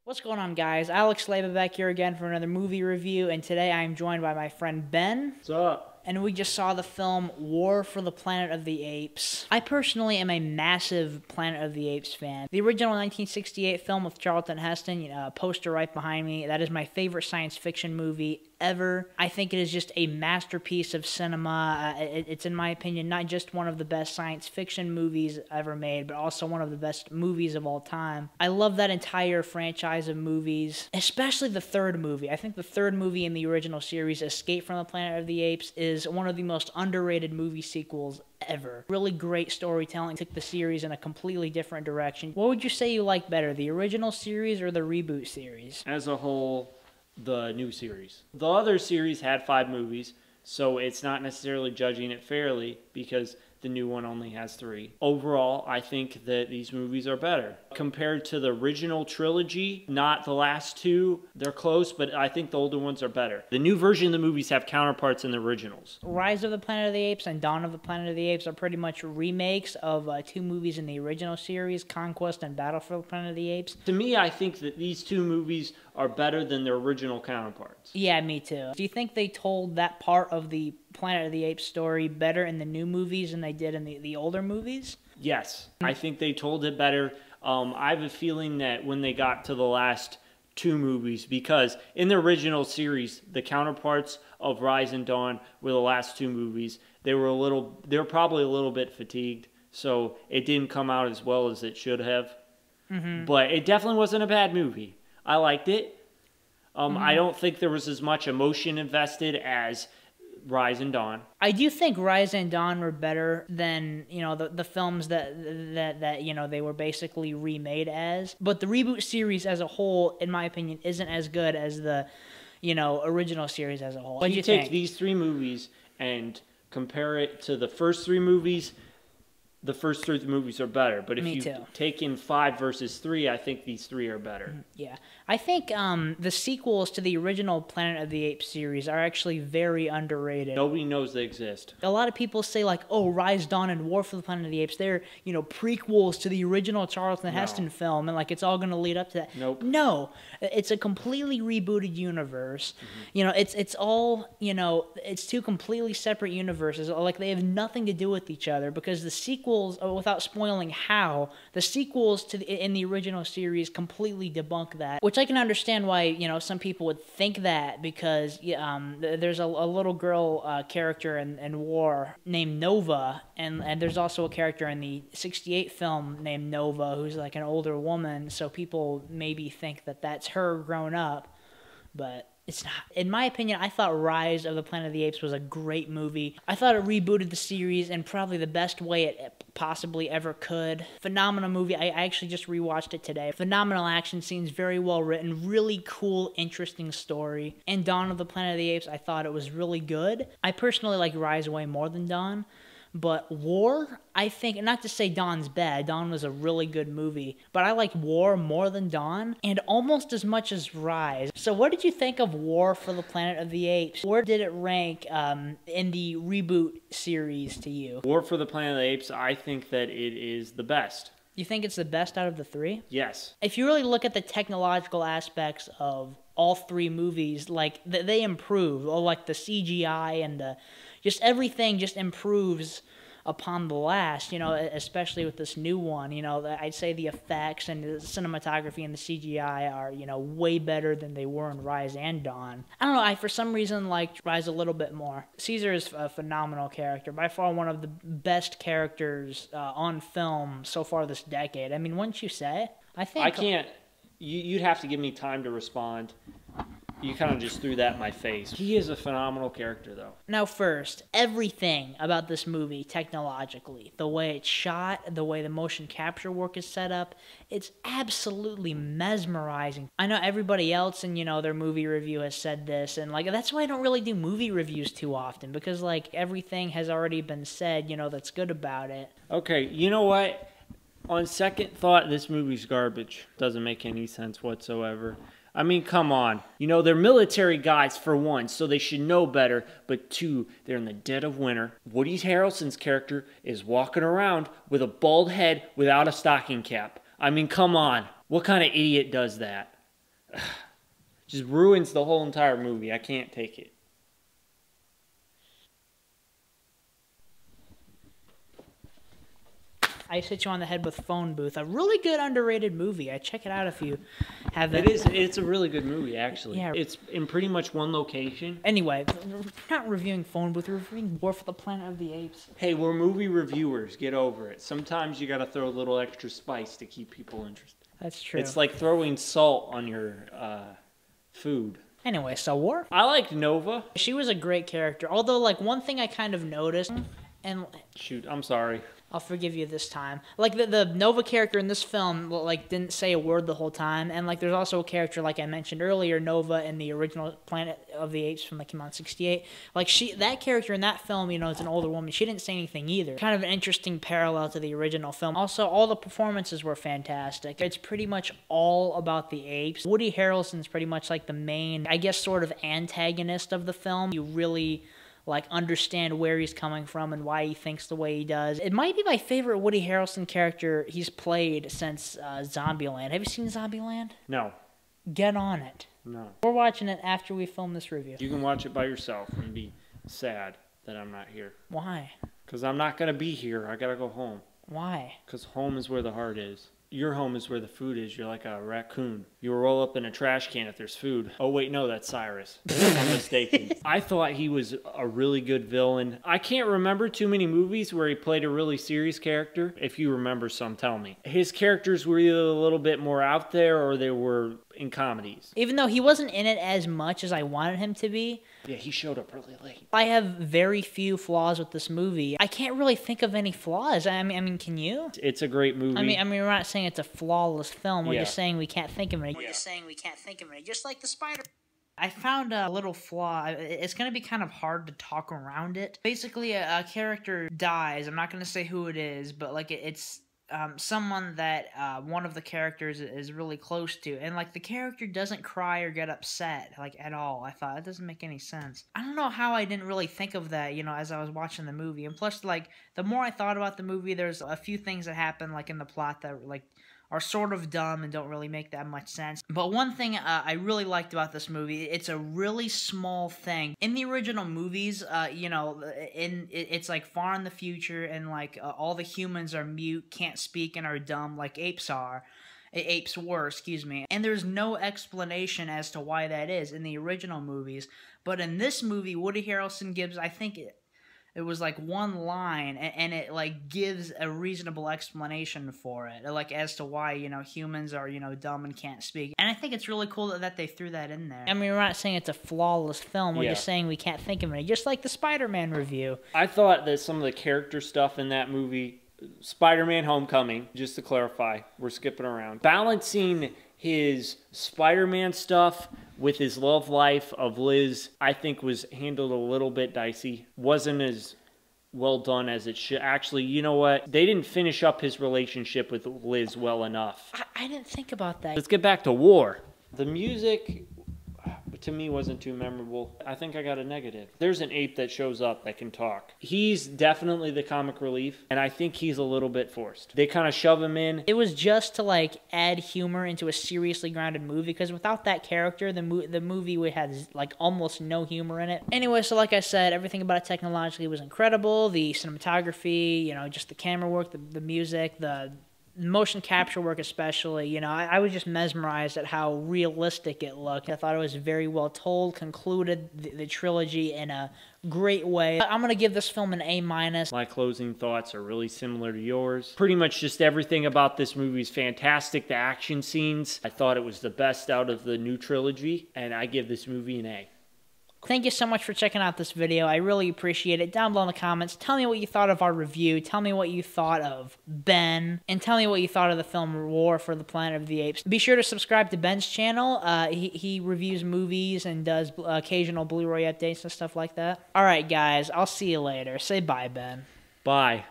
What's going on, guys? Alex Laba back here again for another movie review, and today I am joined by my friend Ben. What's up? And we just saw the film War for the Planet of the Apes. I personally am a massive Planet of the Apes fan. The original 1968 film with Charlton Heston, poster right behind me, that is my favorite science fiction movie ever. I think it is just a masterpiece of cinema. It's, in my opinion, not just one of the best science fiction movies ever made, but also one of the best movies of all time. I love that entire franchise of movies, especially the third movie. I think the third movie in the original series, Escape from the Planet of the Apes, is one of the most underrated movie sequels ever. Really great storytelling, took the series in a completely different direction. What would you say you like better, the original series or the reboot series? As a whole, the new series. The other series had 5 movies, so it's not necessarily judging it fairly because the new one only has 3. Overall, I think that these movies are better. Compared to the original trilogy, not the last 2, they're close, but I think the older ones are better. The new version of the movies have counterparts in the originals. Rise of the Planet of the Apes and Dawn of the Planet of the Apes are pretty much remakes of 2 movies in the original series, Conquest and Battle for the Planet of the Apes. To me, I think that these 2 movies are better than their original counterparts. Yeah, me too. Do you think they told that part of the Planet of the Apes story better in the new movies than they did in the older movies? Yes, I think they told it better. I have a feeling that when they got to the last 2 movies, because in the original series, the counterparts of Rise and Dawn were the last 2 movies. They were probably a little bit fatigued, so it didn't come out as well as it should have. But it definitely wasn't a bad movie. I liked it. I don't think there was as much emotion invested as Rise and Dawn. I do think Rise and Dawn were better than, the films that they were basically remade as. But the reboot series as a whole, in my opinion, isn't as good as the, original series as a whole. What do you think? Take these 3 movies and compare it to the first 3 movies, the first 3 movies are better. But if you take in 5 versus 3, I think these 3 are better. Yeah. I think the sequels to the original Planet of the Apes series are actually very underrated. Nobody knows they exist. A lot of people say, like, oh, Rise, Dawn, and War for the Planet of the Apes, they're, prequels to the original Charlton Heston film, and, like, it's all going to lead up to that. Nope. No. It's a completely rebooted universe. It's all, it's 2 completely separate universes. Like, they have nothing to do with each other because the sequels, without spoiling how, the sequels in the original series completely debunk that, which I can understand why, some people would think that because there's a little girl character in War named Nova, and there's also a character in the 68 film named Nova who's like an older woman, so people maybe think that that's her grown up, but it's not. In my opinion, I thought Rise of the Planet of the Apes was a great movie. I thought it rebooted the series in probably the best way it possibly ever could. Phenomenal movie. I actually just rewatched it today. Phenomenal action scenes, very well written, really cool, interesting story. And Dawn of the Planet of the Apes, I thought it was really good. I personally like Rise way more than Dawn. But War, I think, not to say Dawn's bad, Dawn was a really good movie, but I like War more than Dawn, and almost as much as Rise. So what did you think of War for the Planet of the Apes? Where did it rank in the reboot series to you? War for the Planet of the Apes, I think that it is the best. You think it's the best out of the 3? Yes. If you really look at the technological aspects of all 3 movies, like, they improve, or like the CGI and just everything just improves upon the last, especially with this new one. I'd say the effects and the cinematography and the CGI are, way better than they were in Rise and Dawn. I don't know, I for some reason liked Rise a little bit more. Caesar is a phenomenal character, by far one of the best characters on film so far this decade. I mean, wouldn't you say? I can't, you'd have to give me time to respond. You kind of just threw that in my face. He is a phenomenal character, though. Now, first, everything about this movie technologically, the way it's shot, the way the motion capture work is set up, it's absolutely mesmerizing. I know everybody else in, their movie review has said this, and, like, that's why I don't really do movie reviews too often, because, like, everything has already been said, that's good about it. Okay, you know what? On second thought, this movie's garbage. Doesn't make any sense whatsoever. I mean, come on. They're military guys, for one, so they should know better. But 2, they're in the dead of winter. Woody Harrelson's character is walking around with a bald head without a stocking cap. I mean, come on. What kind of idiot does that? just ruins the whole entire movie. I can't take it. I Hit You on the Head with Phone Booth. A really good underrated movie. I check it out if you haven't. It is. It's a really good movie, actually. Yeah. It's in pretty much one location. Anyway, we're not reviewing Phone Booth. We're reviewing War for the Planet of the Apes. Hey, we're movie reviewers. Get over it. Sometimes you got to throw a little extra spice to keep people interested. That's true. It's like throwing salt on your food. Anyway, so War. I liked Nova. She was a great character. Although, like, one thing I kind of noticed, and Shoot, I'm sorry. I'll forgive you this time. Like, the Nova character in this film, like, didn't say a word the whole time. And, like, there's also a character, like I mentioned earlier, Nova in the original Planet of the Apes film that came out in 1968. Like, that character in that film, you know, is an older woman. She didn't say anything either. Kind of an interesting parallel to the original film. Also, all the performances were fantastic. It's pretty much all about the apes. Woody Harrelson's pretty much, like, the main, I guess, sort of antagonist of the film. You really, like, understand where he's coming from and why he thinks the way he does. It might be my favorite Woody Harrelson character he's played since Zombieland. Have you seen Zombieland? No. Get on it. No. We're watching it after we film this review. You can watch it by yourself and be sad that I'm not here. Why? Because I'm not going to be here. I got to go home. Why? Because home is where the heart is. Your home is where the food is. You're like a raccoon. You roll up in a trash can if there's food. Oh, wait, no, that's Cyrus. I'm mistaken. I thought he was a really good villain. I can't remember too many movies where he played a really serious character. If you remember some, tell me. His characters were either a little bit more out there or they were in comedies. Even though he wasn't in it as much as I wanted him to be. Yeah, he showed up really late. I have very few flaws with this movie. I can't really think of any flaws. I mean, can you? It's a great movie. I mean, we're not saying it's a flawless film. We're Yeah. just saying we can't think of any. We're just saying we can't think of any. Just like the spider. I found a little flaw. It's going to be kind of hard to talk around it. Basically, a character dies. I'm not going to say who it is, but like it's someone that one of the characters is really close to, and like the character doesn't cry or get upset like at all. I thought that doesn't make any sense. I don't know how I didn't really think of that, you know, as I was watching the movie. And plus, like, the more I thought about the movie, there's a few things that happen like in the plot that like are sort of dumb and don't really make that much sense. But one thing I really liked about this movie, it's a really small thing. In the original movies, you know, it's like far in the future, and like all the humans are mute, can't speak, and are dumb like apes are. Apes were, excuse me. And there's no explanation as to why that is in the original movies. But in this movie, Woody Harrelson gives, I think it was like one line, and it like gives a reasonable explanation for it, like as to why, you know, humans are, you know, dumb and can't speak. And I think it's really cool that they threw that in there. I mean, we're not saying it's a flawless film. We're just saying we can't think of any. Just like the Spider-Man review. I thought that some of the character stuff in that movie, Spider-Man Homecoming, just to clarify, we're skipping around, balancing his Spider-Man stuff with his love life of Liz, I think was handled a little bit dicey. Wasn't as well done as it should. Actually, you know what? They didn't finish up his relationship with Liz well enough. I didn't think about that. Let's get back to War. The music, to me, wasn't too memorable. I think I got a negative. There's an ape that shows up that can talk. He's definitely the comic relief, and I think he's a little bit forced. They kind of shove him in. It was just to like add humor into a seriously grounded movie, because without that character, the movie would have like almost no humor in it. Anyway, so like I said, everything about it technologically was incredible. The cinematography, you know, just the camera work, the music, the motion capture work especially, you know, I was just mesmerized at how realistic it looked. I thought it was very well told, concluded the trilogy in a great way. I'm going to give this film an A-. My closing thoughts are really similar to yours. Pretty much just everything about this movie is fantastic. The action scenes, I thought it was the best out of the new trilogy, and I give this movie an A. Thank you so much for checking out this video. I really appreciate it. Down below in the comments, tell me what you thought of our review. Tell me what you thought of Ben. And tell me what you thought of the film War for the Planet of the Apes. Be sure to subscribe to Ben's channel. He reviews movies and does occasional Blu-ray updates and stuff like that. Alright guys, I'll see you later. Say bye, Ben. Bye.